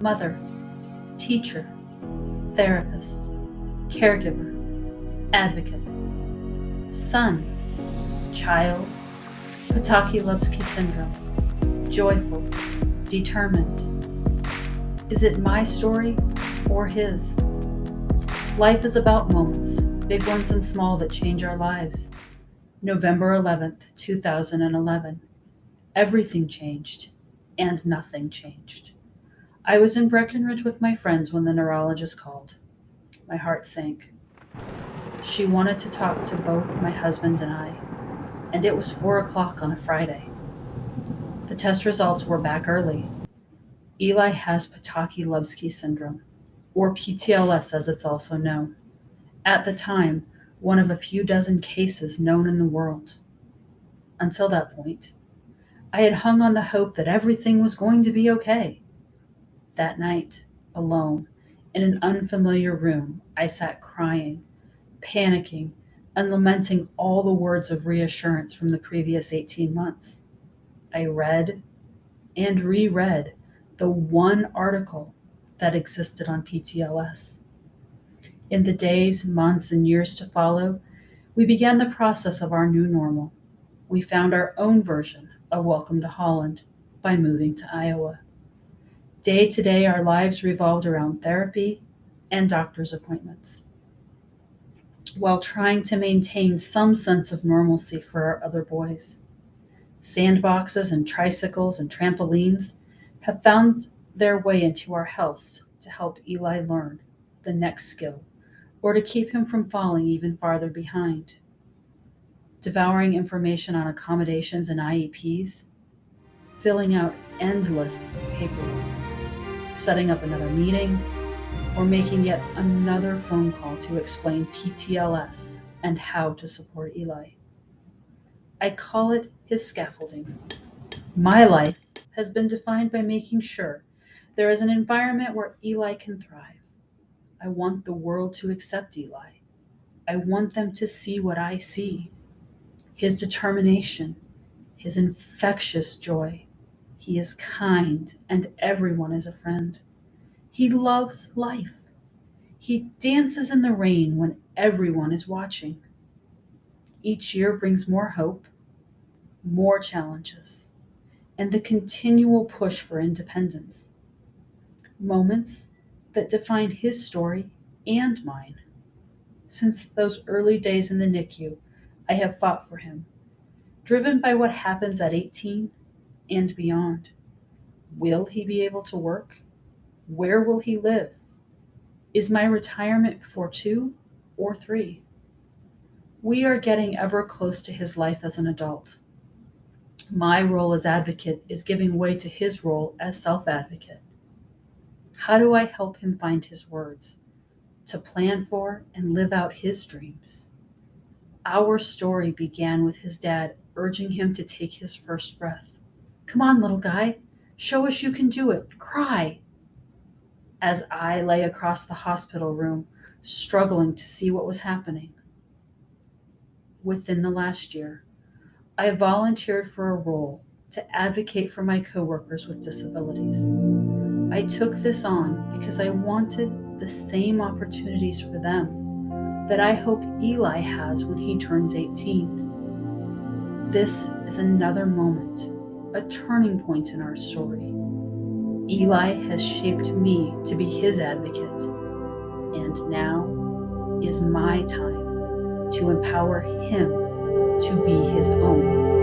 mother, teacher, therapist, caregiver, advocate, son, child, Potocki-Lupski syndrome, joyful, determined. Is it my story or his? Life is about moments, big ones and small, that change our lives. November 11th, 2011. Everything changed, and nothing changed. I was in Breckenridge with my friends when the neurologist called. My heart sank. She wanted to talk to both my husband and I, and it was 4 o'clock on a Friday. The test results were back early. Eli has Potocki-Lupski syndrome, or PTLS as it's also known. At the time, one of a few dozen cases known in the world. Until that point, I had hung on the hope that everything was going to be okay. That night, alone, in an unfamiliar room, I sat crying, panicking, and lamenting all the words of reassurance from the previous 18 months. I read and reread the one article that existed on PTLS. In the days, months, and years to follow, we began the process of our new normal. We found our own version of Welcome to Holland by moving to Iowa. Day to day, our lives revolved around therapy and doctor's appointments, while trying to maintain some sense of normalcy for our other boys. Sandboxes and tricycles and trampolines have found their way into our house to help Eli learn the next skill or to keep him from falling even farther behind. Devouring information on accommodations and IEPs, filling out endless paperwork, setting up another meeting, or making yet another phone call to explain PTLS and how to support Eli. I call it his scaffolding. My life has been defined by making sure there is an environment where Eli can thrive. I want the world to accept Eli. I want them to see what I see: his determination, his infectious joy. He is kind, and everyone is a friend. He loves life. He dances in the rain when everyone is watching. Each year brings more hope, more challenges, and the continual push for independence. Moments that define his story and mine. Since those early days in the NICU, I have fought for him, driven by what happens at 18 and beyond. Will he be able to work? Where will he live? Is my retirement for 2 or 3? We are getting ever close to his life as an adult. My role as advocate is giving way to his role as self-advocate. How do I help him find his words, to plan for and live out his dreams? Our story began with his dad urging him to take his first breath. Come on, little guy, show us you can do it. Cry. As I lay across the hospital room, struggling to see what was happening. Within the last year, I volunteered for a role to advocate for my coworkers with disabilities. I took this on because I wanted the same opportunities for them that I hope Eli has when he turns 18. This is another moment, a turning point in our story. Eli has shaped me to be his advocate, and now is my time to empower him to be his own.